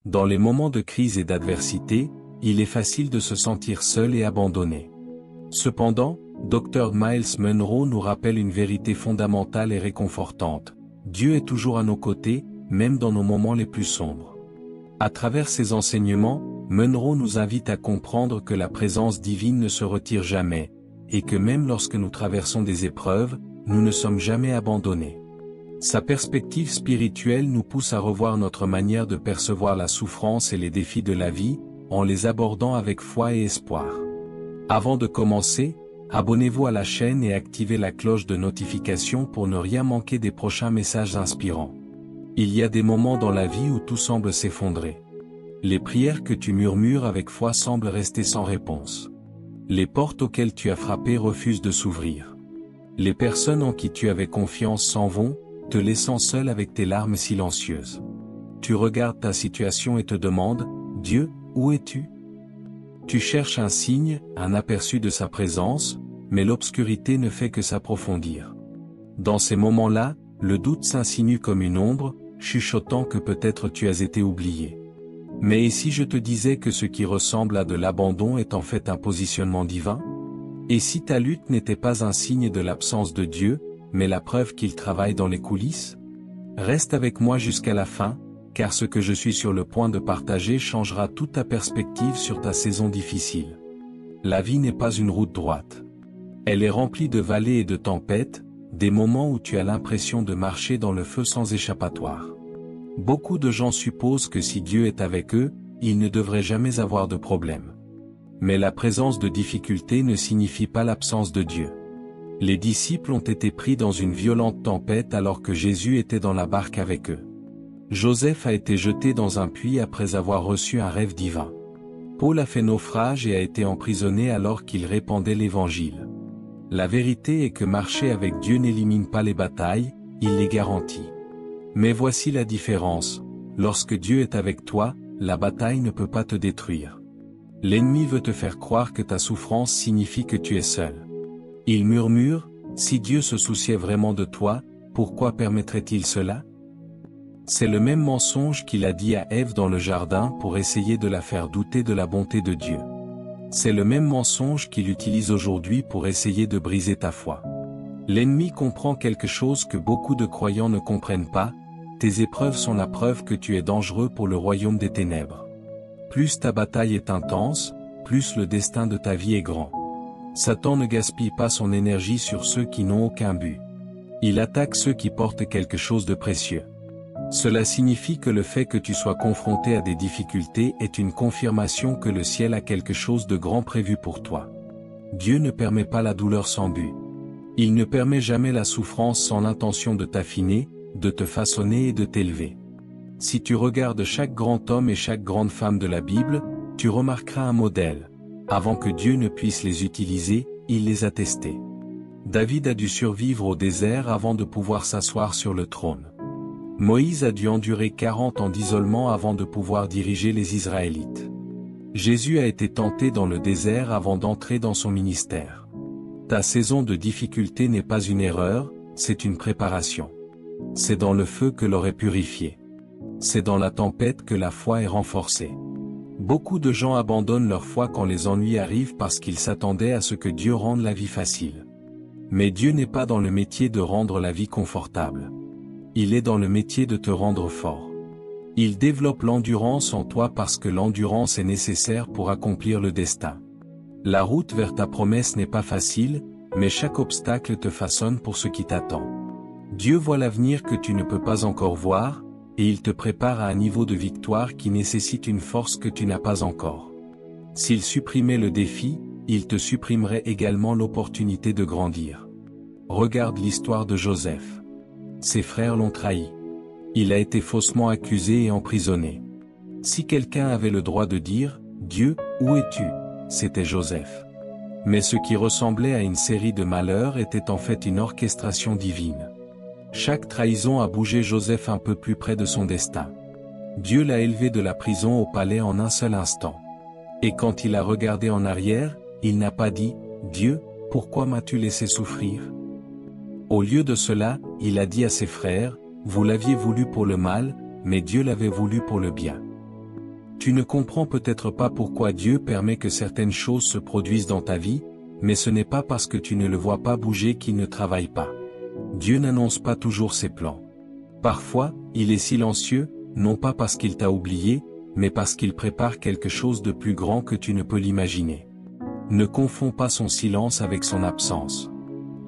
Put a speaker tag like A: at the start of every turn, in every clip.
A: Dans les moments de crise et d'adversité, il est facile de se sentir seul et abandonné. Cependant, Dr. Miles Monroe nous rappelle une vérité fondamentale et réconfortante. Dieu est toujours à nos côtés, même dans nos moments les plus sombres. À travers ses enseignements, Monroe nous invite à comprendre que la présence divine ne se retire jamais, et que même lorsque nous traversons des épreuves, nous ne sommes jamais abandonnés. Sa perspective spirituelle nous pousse à revoir notre manière de percevoir la souffrance et les défis de la vie, en les abordant avec foi et espoir. Avant de commencer, abonnez-vous à la chaîne et activez la cloche de notification pour ne rien manquer des prochains messages inspirants. Il y a des moments dans la vie où tout semble s'effondrer. Les prières que tu murmures avec foi semblent rester sans réponse. Les portes auxquelles tu as frappé refusent de s'ouvrir. Les personnes en qui tu avais confiance s'en vont, te laissant seul avec tes larmes silencieuses. Tu regardes ta situation et te demandes, « Dieu, où es-tu » Tu cherches un signe, un aperçu de sa présence, mais l'obscurité ne fait que s'approfondir. Dans ces moments-là, le doute s'insinue comme une ombre, chuchotant que peut-être tu as été oublié. Mais et si je te disais que ce qui ressemble à de l'abandon est en fait un positionnement divin ? Et si ta lutte n'était pas un signe de l'absence de Dieu, mais la preuve qu'il travaille dans les coulisses ? Reste avec moi jusqu'à la fin, car ce que je suis sur le point de partager changera toute ta perspective sur ta saison difficile. La vie n'est pas une route droite. Elle est remplie de vallées et de tempêtes, des moments où tu as l'impression de marcher dans le feu sans échappatoire. Beaucoup de gens supposent que si Dieu est avec eux, ils ne devraient jamais avoir de problème. Mais la présence de difficultés ne signifie pas l'absence de Dieu. Les disciples ont été pris dans une violente tempête alors que Jésus était dans la barque avec eux. Joseph a été jeté dans un puits après avoir reçu un rêve divin. Paul a fait naufrage et a été emprisonné alors qu'il répandait l'Évangile. La vérité est que marcher avec Dieu n'élimine pas les batailles, il les garantit. Mais voici la différence, lorsque Dieu est avec toi, la bataille ne peut pas te détruire. L'ennemi veut te faire croire que ta souffrance signifie que tu es seul. Il murmure, si Dieu se souciait vraiment de toi, pourquoi permettrait-il cela ? C'est le même mensonge qu'il a dit à Ève dans le jardin pour essayer de la faire douter de la bonté de Dieu. C'est le même mensonge qu'il utilise aujourd'hui pour essayer de briser ta foi. L'ennemi comprend quelque chose que beaucoup de croyants ne comprennent pas, tes épreuves sont la preuve que tu es dangereux pour le royaume des ténèbres. Plus ta bataille est intense, plus le destin de ta vie est grand. Satan ne gaspille pas son énergie sur ceux qui n'ont aucun but. Il attaque ceux qui portent quelque chose de précieux. Cela signifie que le fait que tu sois confronté à des difficultés est une confirmation que le ciel a quelque chose de grand prévu pour toi. Dieu ne permet pas la douleur sans but. Il ne permet jamais la souffrance sans l'intention de t'affiner, de te façonner et de t'élever. Si tu regardes chaque grand homme et chaque grande femme de la Bible, tu remarqueras un modèle. Avant que Dieu ne puisse les utiliser, il les a testés. David a dû survivre au désert avant de pouvoir s'asseoir sur le trône. Moïse a dû endurer 40 ans d'isolement avant de pouvoir diriger les Israélites. Jésus a été tenté dans le désert avant d'entrer dans son ministère. Ta saison de difficulté n'est pas une erreur, c'est une préparation. C'est dans le feu que l'or est purifié. C'est dans la tempête que la foi est renforcée. Beaucoup de gens abandonnent leur foi quand les ennuis arrivent parce qu'ils s'attendaient à ce que Dieu rende la vie facile. Mais Dieu n'est pas dans le métier de rendre la vie confortable. Il est dans le métier de te rendre fort. Il développe l'endurance en toi parce que l'endurance est nécessaire pour accomplir le destin. La route vers ta promesse n'est pas facile, mais chaque obstacle te façonne pour ce qui t'attend. Dieu voit l'avenir que tu ne peux pas encore voir, et il te prépare à un niveau de victoire qui nécessite une force que tu n'as pas encore. S'il supprimait le défi, il te supprimerait également l'opportunité de grandir. Regarde l'histoire de Joseph. Ses frères l'ont trahi. Il a été faussement accusé et emprisonné. Si quelqu'un avait le droit de dire « Dieu, où es-tu » c'était Joseph. Mais ce qui ressemblait à une série de malheurs était en fait une orchestration divine. Chaque trahison a bougé Joseph un peu plus près de son destin. Dieu l'a élevé de la prison au palais en un seul instant. Et quand il a regardé en arrière, il n'a pas dit « Dieu, pourquoi m'as-tu laissé souffrir ?» Au lieu de cela, il a dit à ses frères, « Vous l'aviez voulu pour le mal, mais Dieu l'avait voulu pour le bien. » Tu ne comprends peut-être pas pourquoi Dieu permet que certaines choses se produisent dans ta vie, mais ce n'est pas parce que tu ne le vois pas bouger qu'il ne travaille pas. Dieu n'annonce pas toujours ses plans. Parfois, il est silencieux, non pas parce qu'il t'a oublié, mais parce qu'il prépare quelque chose de plus grand que tu ne peux l'imaginer. Ne confonds pas son silence avec son absence.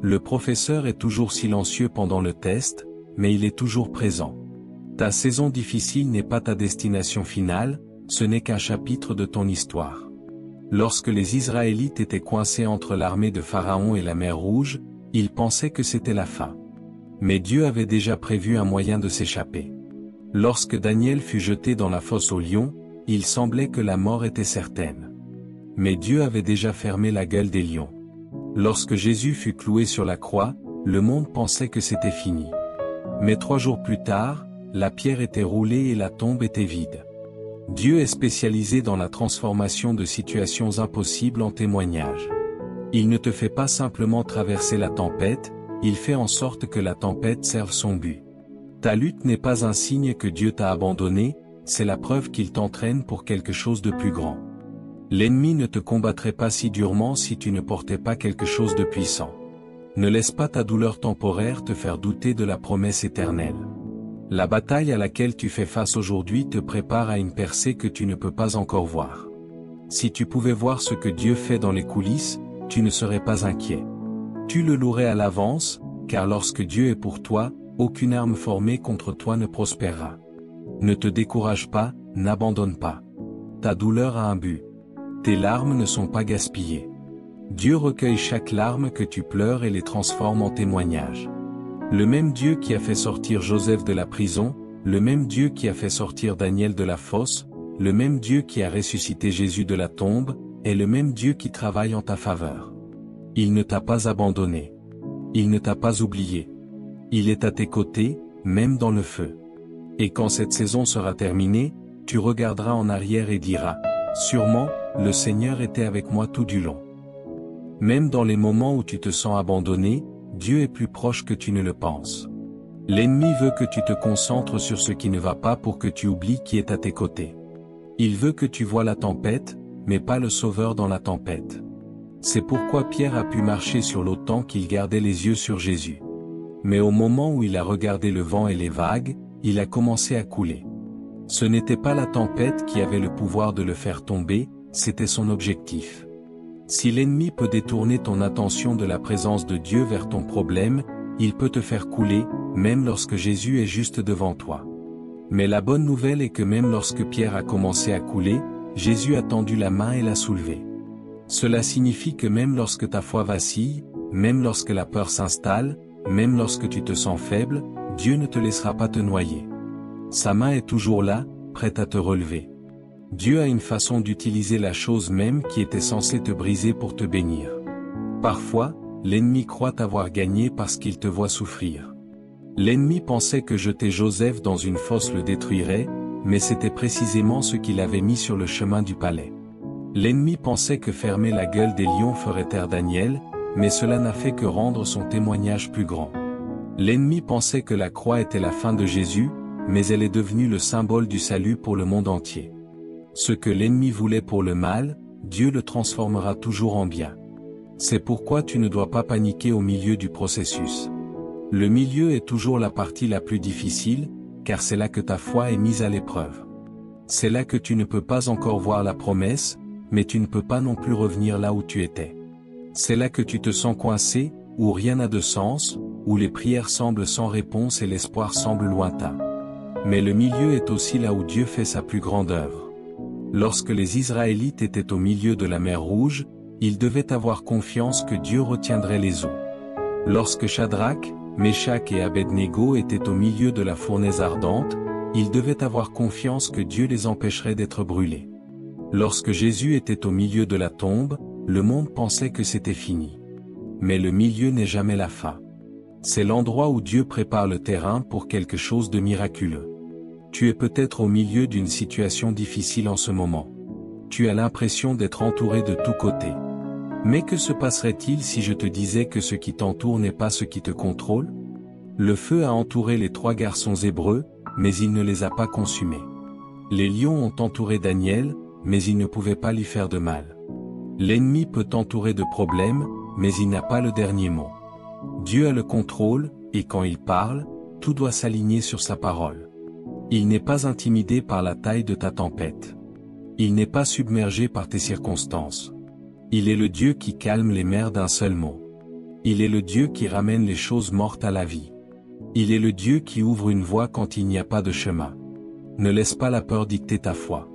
A: Le professeur est toujours silencieux pendant le test, mais il est toujours présent. Ta saison difficile n'est pas ta destination finale, ce n'est qu'un chapitre de ton histoire. Lorsque les Israélites étaient coincés entre l'armée de Pharaon et la mer Rouge, ils pensaient que c'était la fin. Mais Dieu avait déjà prévu un moyen de s'échapper. Lorsque Daniel fut jeté dans la fosse aux lions, il semblait que la mort était certaine. Mais Dieu avait déjà fermé la gueule des lions. Lorsque Jésus fut cloué sur la croix, le monde pensait que c'était fini. Mais 3 jours plus tard, la pierre était roulée et la tombe était vide. Dieu est spécialisé dans la transformation de situations impossibles en témoignages. Il ne te fait pas simplement traverser la tempête, il fait en sorte que la tempête serve son but. Ta lutte n'est pas un signe que Dieu t'a abandonné, c'est la preuve qu'il t'entraîne pour quelque chose de plus grand. L'ennemi ne te combattrait pas si durement si tu ne portais pas quelque chose de puissant. Ne laisse pas ta douleur temporaire te faire douter de la promesse éternelle. La bataille à laquelle tu fais face aujourd'hui te prépare à une percée que tu ne peux pas encore voir. Si tu pouvais voir ce que Dieu fait dans les coulisses, tu ne serais pas inquiet. Tu le louerais à l'avance, car lorsque Dieu est pour toi, aucune arme formée contre toi ne prospérera. Ne te décourage pas, n'abandonne pas. Ta douleur a un but. Tes larmes ne sont pas gaspillées. Dieu recueille chaque larme que tu pleures et les transforme en témoignages. Le même Dieu qui a fait sortir Joseph de la prison, le même Dieu qui a fait sortir Daniel de la fosse, le même Dieu qui a ressuscité Jésus de la tombe, est le même Dieu qui travaille en ta faveur. Il ne t'a pas abandonné. Il ne t'a pas oublié. Il est à tes côtés, même dans le feu. Et quand cette saison sera terminée, tu regarderas en arrière et diras, « Sûrement, le Seigneur était avec moi tout du long. » Même dans les moments où tu te sens abandonné, Dieu est plus proche que tu ne le penses. L'ennemi veut que tu te concentres sur ce qui ne va pas pour que tu oublies qui est à tes côtés. Il veut que tu vois la tempête, mais pas le Sauveur dans la tempête. C'est pourquoi Pierre a pu marcher sur l'eau tant qu'il gardait les yeux sur Jésus. Mais au moment où il a regardé le vent et les vagues, il a commencé à couler. Ce n'était pas la tempête qui avait le pouvoir de le faire tomber, c'était son objectif. Si l'ennemi peut détourner ton attention de la présence de Dieu vers ton problème, il peut te faire couler, même lorsque Jésus est juste devant toi. Mais la bonne nouvelle est que même lorsque Pierre a commencé à couler, Jésus a tendu la main et l'a soulevé. Cela signifie que même lorsque ta foi vacille, même lorsque la peur s'installe, même lorsque tu te sens faible, Dieu ne te laissera pas te noyer. Sa main est toujours là, prête à te relever. Dieu a une façon d'utiliser la chose même qui était censée te briser pour te bénir. Parfois, l'ennemi croit avoir gagné parce qu'il te voit souffrir. L'ennemi pensait que jeter Joseph dans une fosse le détruirait, mais c'était précisément ce qu'il avait mis sur le chemin du palais. L'ennemi pensait que fermer la gueule des lions ferait taire Daniel, mais cela n'a fait que rendre son témoignage plus grand. L'ennemi pensait que la croix était la fin de Jésus, mais elle est devenue le symbole du salut pour le monde entier. Ce que l'ennemi voulait pour le mal, Dieu le transformera toujours en bien. C'est pourquoi tu ne dois pas paniquer au milieu du processus. Le milieu est toujours la partie la plus difficile, car c'est là que ta foi est mise à l'épreuve. C'est là que tu ne peux pas encore voir la promesse, mais tu ne peux pas non plus revenir là où tu étais. C'est là que tu te sens coincé, où rien n'a de sens, où les prières semblent sans réponse et l'espoir semble lointain. Mais le milieu est aussi là où Dieu fait sa plus grande œuvre. Lorsque les Israélites étaient au milieu de la mer Rouge, ils devaient avoir confiance que Dieu retiendrait les eaux. Lorsque Shadrach, Meshach et Abednego étaient au milieu de la fournaise ardente, ils devaient avoir confiance que Dieu les empêcherait d'être brûlés. Lorsque Jésus était au milieu de la tombe, le monde pensait que c'était fini. Mais le milieu n'est jamais la fin. C'est l'endroit où Dieu prépare le terrain pour quelque chose de miraculeux. Tu es peut-être au milieu d'une situation difficile en ce moment. Tu as l'impression d'être entouré de tous côtés. Mais que se passerait-il si je te disais que ce qui t'entoure n'est pas ce qui te contrôle? Le feu a entouré les 3 garçons hébreux, mais il ne les a pas consumés. Les lions ont entouré Daniel, mais ils ne pouvaient pas lui faire de mal. L'ennemi peut t'entourer de problèmes, mais il n'a pas le dernier mot. Dieu a le contrôle, et quand il parle, tout doit s'aligner sur sa parole. Il n'est pas intimidé par la taille de ta tempête. Il n'est pas submergé par tes circonstances. Il est le Dieu qui calme les mers d'un seul mot. Il est le Dieu qui ramène les choses mortes à la vie. Il est le Dieu qui ouvre une voie quand il n'y a pas de chemin. Ne laisse pas la peur dicter ta foi.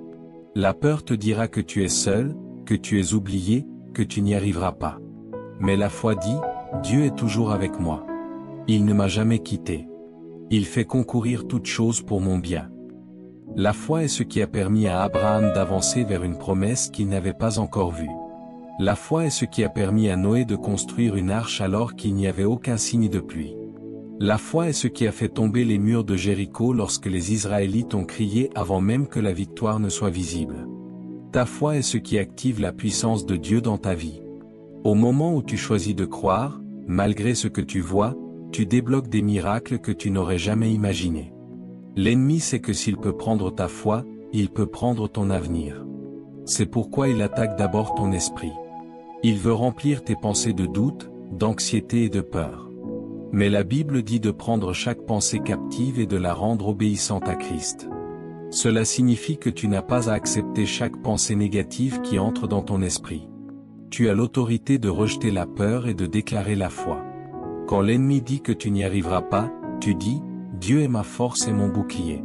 A: La peur te dira que tu es seul, que tu es oublié, que tu n'y arriveras pas. Mais la foi dit, Dieu est toujours avec moi. Il ne m'a jamais quitté. Il fait concourir toutes choses pour mon bien. La foi est ce qui a permis à Abraham d'avancer vers une promesse qu'il n'avait pas encore vue. La foi est ce qui a permis à Noé de construire une arche alors qu'il n'y avait aucun signe de pluie. La foi est ce qui a fait tomber les murs de Jéricho lorsque les Israélites ont crié avant même que la victoire ne soit visible. Ta foi est ce qui active la puissance de Dieu dans ta vie. Au moment où tu choisis de croire, malgré ce que tu vois, tu débloques des miracles que tu n'aurais jamais imaginés. L'ennemi sait que s'il peut prendre ta foi, il peut prendre ton avenir. C'est pourquoi il attaque d'abord ton esprit. Il veut remplir tes pensées de doute, d'anxiété et de peur. Mais la Bible dit de prendre chaque pensée captive et de la rendre obéissante à Christ. Cela signifie que tu n'as pas à accepter chaque pensée négative qui entre dans ton esprit. Tu as l'autorité de rejeter la peur et de déclarer la foi. Quand l'ennemi dit que tu n'y arriveras pas, tu dis, Dieu est ma force et mon bouclier.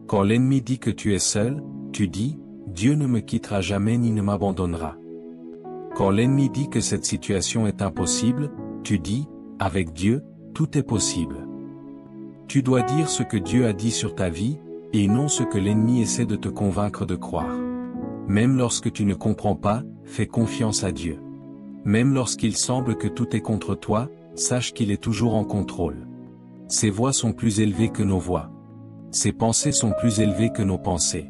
A: Quand l'ennemi dit que tu es seul, tu dis, Dieu ne me quittera jamais ni ne m'abandonnera. Quand l'ennemi dit que cette situation est impossible, tu dis, avec Dieu, tout est possible. Tu dois dire ce que Dieu a dit sur ta vie, et non ce que l'ennemi essaie de te convaincre de croire. Même lorsque tu ne comprends pas, fais confiance à Dieu. Même lorsqu'il semble que tout est contre toi, sache qu'il est toujours en contrôle. Ses voies sont plus élevées que nos voies. Ses pensées sont plus élevées que nos pensées.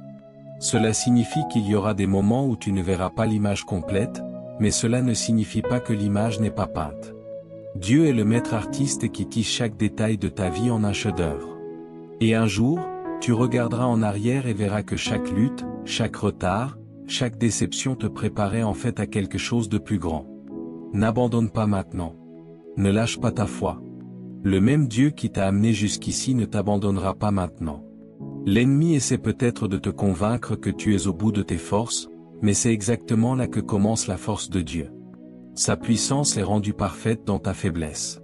A: Cela signifie qu'il y aura des moments où tu ne verras pas l'image complète, mais cela ne signifie pas que l'image n'est pas peinte. Dieu est le maître artiste qui tisse chaque détail de ta vie en un chef-d'œuvre. Et un jour, tu regarderas en arrière et verras que chaque lutte, chaque retard, chaque déception te préparait en fait à quelque chose de plus grand. N'abandonne pas maintenant. Ne lâche pas ta foi. Le même Dieu qui t'a amené jusqu'ici ne t'abandonnera pas maintenant. L'ennemi essaie peut-être de te convaincre que tu es au bout de tes forces, mais c'est exactement là que commence la force de Dieu. Sa puissance est rendue parfaite dans ta faiblesse.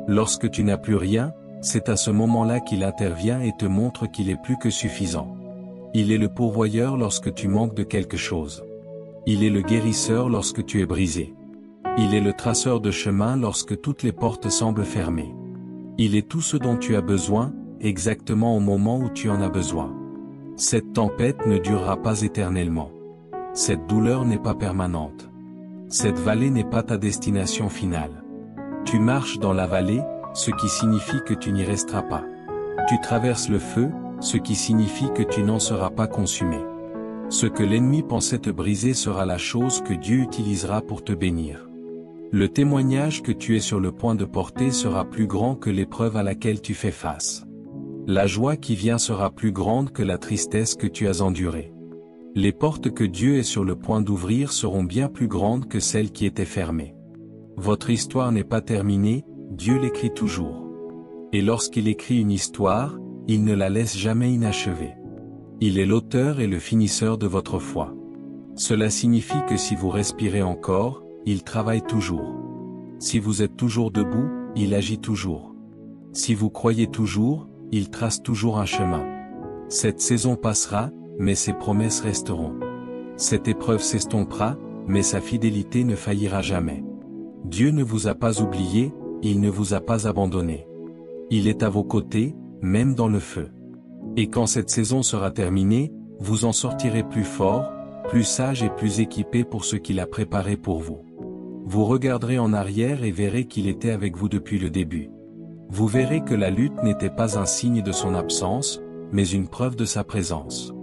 A: Lorsque tu n'as plus rien, c'est à ce moment-là qu'il intervient et te montre qu'il est plus que suffisant. Il est le pourvoyeur lorsque tu manques de quelque chose. Il est le guérisseur lorsque tu es brisé. Il est le traceur de chemin lorsque toutes les portes semblent fermées. Il est tout ce dont tu as besoin, exactement au moment où tu en as besoin. Cette tempête ne durera pas éternellement. Cette douleur n'est pas permanente. Cette vallée n'est pas ta destination finale. Tu marches dans la vallée, ce qui signifie que tu n'y resteras pas. Tu traverses le feu, ce qui signifie que tu n'en seras pas consumé. Ce que l'ennemi pensait te briser sera la chose que Dieu utilisera pour te bénir. Le témoignage que tu es sur le point de porter sera plus grand que l'épreuve à laquelle tu fais face. La joie qui vient sera plus grande que la tristesse que tu as endurée. Les portes que Dieu est sur le point d'ouvrir seront bien plus grandes que celles qui étaient fermées. Votre histoire n'est pas terminée, Dieu l'écrit toujours. Et lorsqu'il écrit une histoire, il ne la laisse jamais inachevée. Il est l'auteur et le finisseur de votre foi. Cela signifie que si vous respirez encore, il travaille toujours. Si vous êtes toujours debout, il agit toujours. Si vous croyez toujours, il trace toujours un chemin. Cette saison passera, mais ses promesses resteront. Cette épreuve s'estompera, mais sa fidélité ne faillira jamais. Dieu ne vous a pas oublié, il ne vous a pas abandonné. Il est à vos côtés, même dans le feu. Et quand cette saison sera terminée, vous en sortirez plus fort, plus sage et plus équipé pour ce qu'il a préparé pour vous. Vous regarderez en arrière et verrez qu'il était avec vous depuis le début. Vous verrez que la lutte n'était pas un signe de son absence, mais une preuve de sa présence.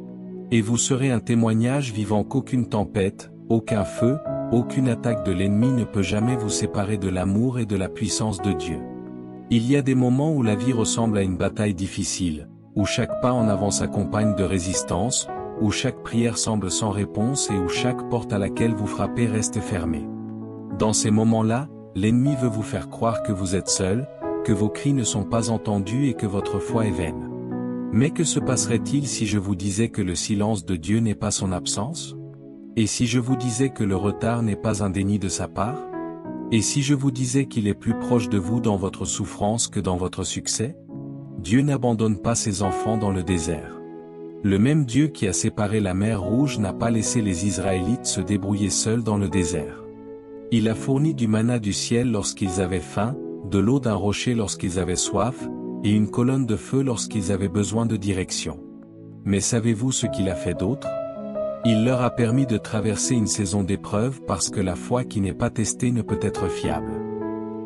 A: Et vous serez un témoignage vivant qu'aucune tempête, aucun feu, aucune attaque de l'ennemi ne peut jamais vous séparer de l'amour et de la puissance de Dieu. Il y a des moments où la vie ressemble à une bataille difficile, où chaque pas en avant s'accompagne de résistance, où chaque prière semble sans réponse et où chaque porte à laquelle vous frappez reste fermée. Dans ces moments-là, l'ennemi veut vous faire croire que vous êtes seul, que vos cris ne sont pas entendus et que votre foi est vaine. Mais que se passerait-il si je vous disais que le silence de Dieu n'est pas son absence? Et si je vous disais que le retard n'est pas un déni de sa part? Et si je vous disais qu'il est plus proche de vous dans votre souffrance que dans votre succès? Dieu n'abandonne pas ses enfants dans le désert. Le même Dieu qui a séparé la mer Rouge n'a pas laissé les Israélites se débrouiller seuls dans le désert. Il a fourni du manna du ciel lorsqu'ils avaient faim, de l'eau d'un rocher lorsqu'ils avaient soif, et une colonne de feu lorsqu'ils avaient besoin de direction. Mais savez-vous ce qu'il a fait d'autre? Il leur a permis de traverser une saison d'épreuves parce que la foi qui n'est pas testée ne peut être fiable.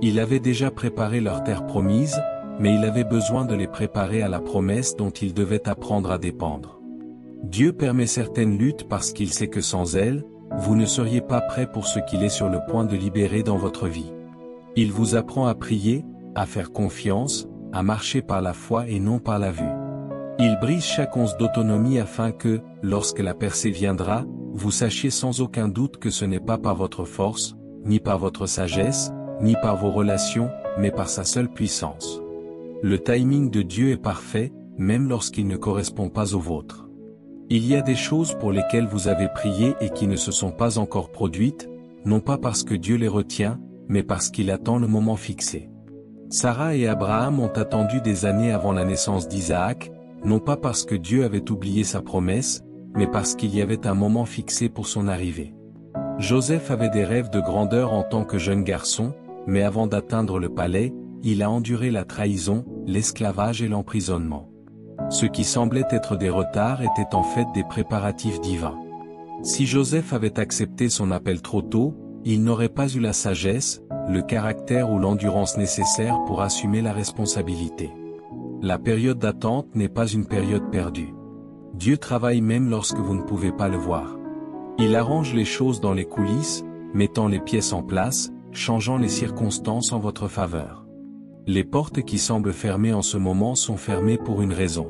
A: Il avait déjà préparé leur terre promise, mais il avait besoin de les préparer à la promesse dont ils devaient apprendre à dépendre. Dieu permet certaines luttes parce qu'il sait que sans elles, vous ne seriez pas prêt pour ce qu'il est sur le point de libérer dans votre vie. Il vous apprend à prier, à faire confiance, à marcher par la foi et non par la vue. Il brise chaque once d'autonomie afin que, lorsque la percée viendra, vous sachiez sans aucun doute que ce n'est pas par votre force, ni par votre sagesse, ni par vos relations, mais par sa seule puissance. Le timing de Dieu est parfait, même lorsqu'il ne correspond pas au vôtre. Il y a des choses pour lesquelles vous avez prié et qui ne se sont pas encore produites, non pas parce que Dieu les retient, mais parce qu'il attend le moment fixé. Sarah et Abraham ont attendu des années avant la naissance d'Isaac, non pas parce que Dieu avait oublié sa promesse, mais parce qu'il y avait un moment fixé pour son arrivée. Joseph avait des rêves de grandeur en tant que jeune garçon, mais avant d'atteindre le palais, il a enduré la trahison, l'esclavage et l'emprisonnement. Ce qui semblait être des retards étaient en fait des préparatifs divins. Si Joseph avait accepté son appel trop tôt, il n'aurait pas eu la sagesse, le caractère ou l'endurance nécessaires pour assumer la responsabilité. La période d'attente n'est pas une période perdue. Dieu travaille même lorsque vous ne pouvez pas le voir. Il arrange les choses dans les coulisses, mettant les pièces en place, changeant les circonstances en votre faveur. Les portes qui semblent fermées en ce moment sont fermées pour une raison.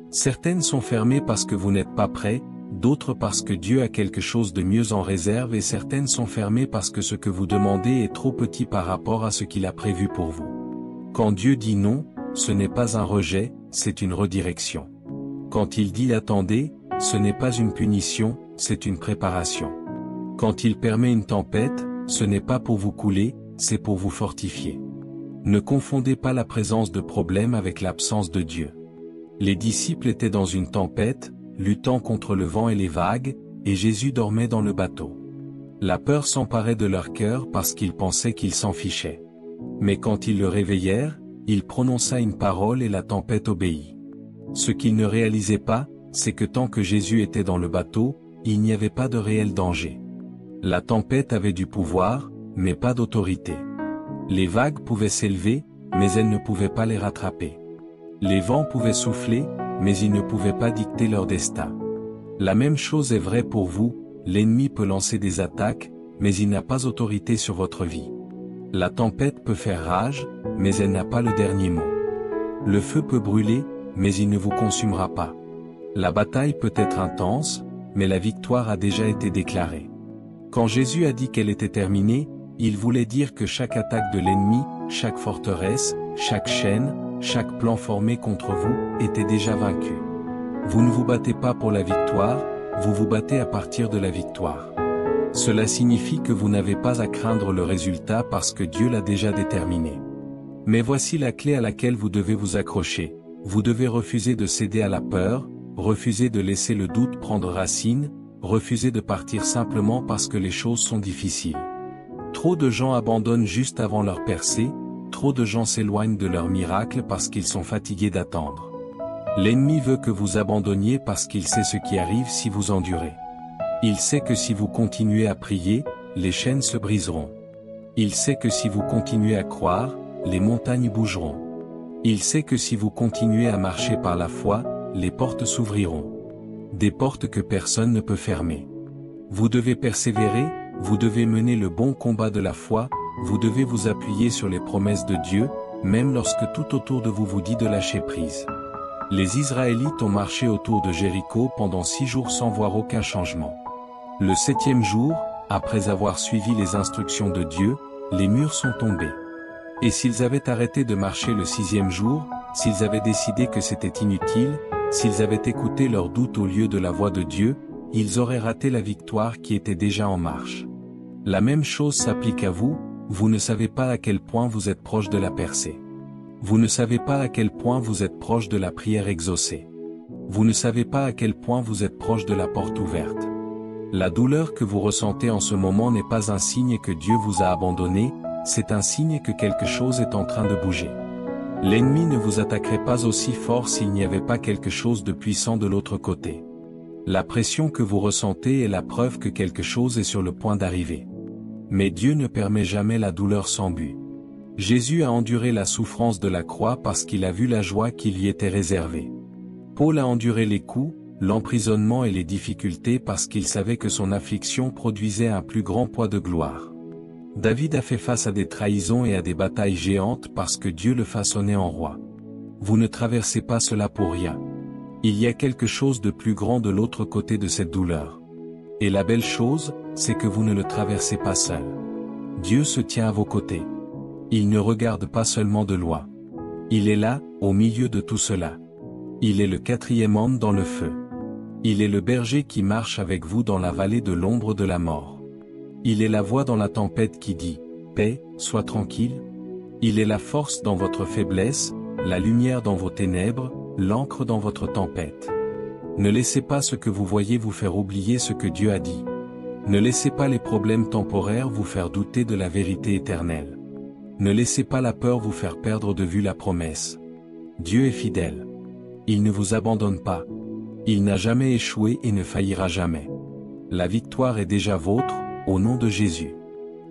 A: Certaines sont fermées parce que vous n'êtes pas prêt, d'autres parce que Dieu a quelque chose de mieux en réserve et certaines sont fermées parce que ce que vous demandez est trop petit par rapport à ce qu'il a prévu pour vous. Quand Dieu dit non, ce n'est pas un rejet, c'est une redirection. Quand il dit attendez, ce n'est pas une punition, c'est une préparation. Quand il permet une tempête, ce n'est pas pour vous couler, c'est pour vous fortifier. Ne confondez pas la présence de problèmes avec l'absence de Dieu. Les disciples étaient dans une tempête, luttant contre le vent et les vagues, et Jésus dormait dans le bateau. La peur s'emparait de leur cœur parce qu'ils pensaient qu'ils s'en fichaient. Mais quand ils le réveillèrent, il prononça une parole et la tempête obéit. Ce qu'ils ne réalisaient pas, c'est que tant que Jésus était dans le bateau, il n'y avait pas de réel danger. La tempête avait du pouvoir, mais pas d'autorité. Les vagues pouvaient s'élever, mais elles ne pouvaient pas les rattraper. Les vents pouvaient souffler, mais ils ne pouvaient pas dicter leur destin. La même chose est vraie pour vous, l'ennemi peut lancer des attaques, mais il n'a pas autorité sur votre vie. La tempête peut faire rage, mais elle n'a pas le dernier mot. Le feu peut brûler, mais il ne vous consumera pas. La bataille peut être intense, mais la victoire a déjà été déclarée. Quand Jésus a dit qu'elle était terminée, il voulait dire que chaque attaque de l'ennemi, chaque forteresse, chaque chaîne, chaque plan formé contre vous, était déjà vaincu. Vous ne vous battez pas pour la victoire, vous vous battez à partir de la victoire. Cela signifie que vous n'avez pas à craindre le résultat parce que Dieu l'a déjà déterminé. Mais voici la clé à laquelle vous devez vous accrocher. Vous devez refuser de céder à la peur, refuser de laisser le doute prendre racine, refuser de partir simplement parce que les choses sont difficiles. Trop de gens abandonnent juste avant leur percée, trop de gens s'éloignent de leur miracle parce qu'ils sont fatigués d'attendre. L'ennemi veut que vous abandonniez parce qu'il sait ce qui arrive si vous endurez. Il sait que si vous continuez à prier, les chaînes se briseront. Il sait que si vous continuez à croire, les montagnes bougeront. Il sait que si vous continuez à marcher par la foi, les portes s'ouvriront. Des portes que personne ne peut fermer. Vous devez persévérer, vous devez mener le bon combat de la foi, vous devez vous appuyer sur les promesses de Dieu, même lorsque tout autour de vous vous dit de lâcher prise. Les Israélites ont marché autour de Jéricho pendant 6 jours sans voir aucun changement. Le 7e jour, après avoir suivi les instructions de Dieu, les murs sont tombés. Et s'ils avaient arrêté de marcher le 6e jour, s'ils avaient décidé que c'était inutile, s'ils avaient écouté leurs doutes au lieu de la voix de Dieu, ils auraient raté la victoire qui était déjà en marche. La même chose s'applique à vous, vous ne savez pas à quel point vous êtes proche de la percée. Vous ne savez pas à quel point vous êtes proche de la prière exaucée. Vous ne savez pas à quel point vous êtes proche de la porte ouverte. La douleur que vous ressentez en ce moment n'est pas un signe que Dieu vous a abandonné, c'est un signe que quelque chose est en train de bouger. L'ennemi ne vous attaquerait pas aussi fort s'il n'y avait pas quelque chose de puissant de l'autre côté. La pression que vous ressentez est la preuve que quelque chose est sur le point d'arriver. Mais Dieu ne permet jamais la douleur sans but. Jésus a enduré la souffrance de la croix parce qu'il a vu la joie qui lui était réservée. Paul a enduré les coups, l'emprisonnement et les difficultés parce qu'il savait que son affliction produisait un plus grand poids de gloire. David a fait face à des trahisons et à des batailles géantes parce que Dieu le façonnait en roi. Vous ne traversez pas cela pour rien. Il y a quelque chose de plus grand de l'autre côté de cette douleur. Et la belle chose, c'est que vous ne le traversez pas seul. Dieu se tient à vos côtés. Il ne regarde pas seulement de loin. Il est là, au milieu de tout cela. Il est le 4e homme dans le feu. Il est le berger qui marche avec vous dans la vallée de l'ombre de la mort. Il est la voix dans la tempête qui dit « Paix, sois tranquille ». Il est la force dans votre faiblesse, la lumière dans vos ténèbres, l'encre dans votre tempête. Ne laissez pas ce que vous voyez vous faire oublier ce que Dieu a dit. Ne laissez pas les problèmes temporaires vous faire douter de la vérité éternelle. Ne laissez pas la peur vous faire perdre de vue la promesse. Dieu est fidèle. Il ne vous abandonne pas. Il n'a jamais échoué et ne faillira jamais. La victoire est déjà vôtre, au nom de Jésus.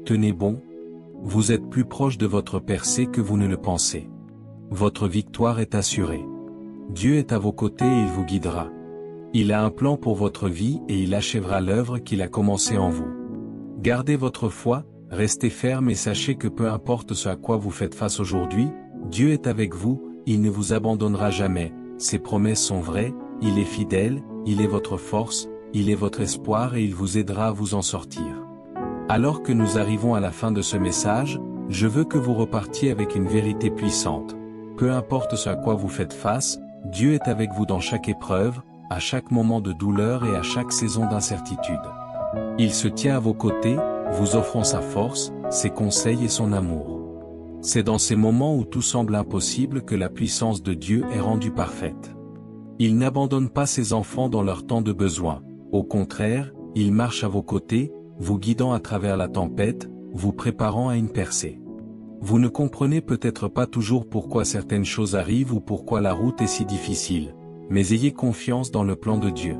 A: Tenez bon. Vous êtes plus proche de votre percée que vous ne le pensez. Votre victoire est assurée. Dieu est à vos côtés et il vous guidera. Il a un plan pour votre vie et il achèvera l'œuvre qu'il a commencée en vous. Gardez votre foi, restez ferme et sachez que peu importe ce à quoi vous faites face aujourd'hui, Dieu est avec vous, il ne vous abandonnera jamais, ses promesses sont vraies, il est fidèle, il est votre force, il est votre espoir et il vous aidera à vous en sortir. Alors que nous arrivons à la fin de ce message, je veux que vous repartiez avec une vérité puissante. Peu importe ce à quoi vous faites face, Dieu est avec vous dans chaque épreuve, à chaque moment de douleur et à chaque saison d'incertitude. Il se tient à vos côtés, vous offrant sa force, ses conseils et son amour. C'est dans ces moments où tout semble impossible que la puissance de Dieu est rendue parfaite. Il n'abandonne pas ses enfants dans leur temps de besoin. Au contraire, il marche à vos côtés, vous guidant à travers la tempête, vous préparant à une percée. Vous ne comprenez peut-être pas toujours pourquoi certaines choses arrivent ou pourquoi la route est si difficile, mais ayez confiance dans le plan de Dieu.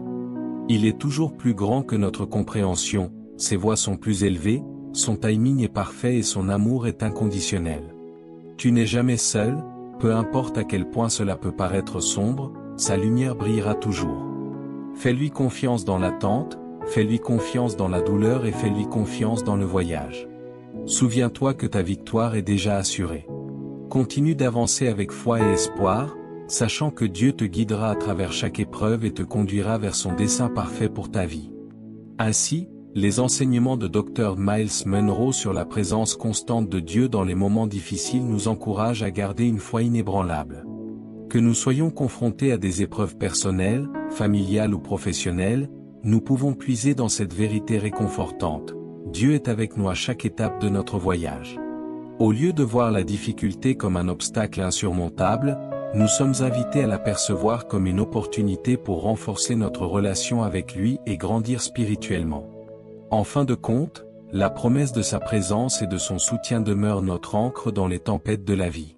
A: Il est toujours plus grand que notre compréhension, ses voies sont plus élevées, son timing est parfait et son amour est inconditionnel. Tu n'es jamais seul, peu importe à quel point cela peut paraître sombre, sa lumière brillera toujours. Fais-lui confiance dans l'attente, fais-lui confiance dans la douleur et fais-lui confiance dans le voyage. Souviens-toi que ta victoire est déjà assurée. Continue d'avancer avec foi et espoir, sachant que Dieu te guidera à travers chaque épreuve et te conduira vers son dessein parfait pour ta vie. Ainsi, les enseignements de Dr. Myles Munroe sur la présence constante de Dieu dans les moments difficiles nous encouragent à garder une foi inébranlable. Que nous soyons confrontés à des épreuves personnelles, familiales ou professionnelles, nous pouvons puiser dans cette vérité réconfortante. Dieu est avec nous à chaque étape de notre voyage. Au lieu de voir la difficulté comme un obstacle insurmontable, nous sommes invités à l'apercevoir comme une opportunité pour renforcer notre relation avec lui et grandir spirituellement. En fin de compte, la promesse de sa présence et de son soutien demeure notre ancre dans les tempêtes de la vie.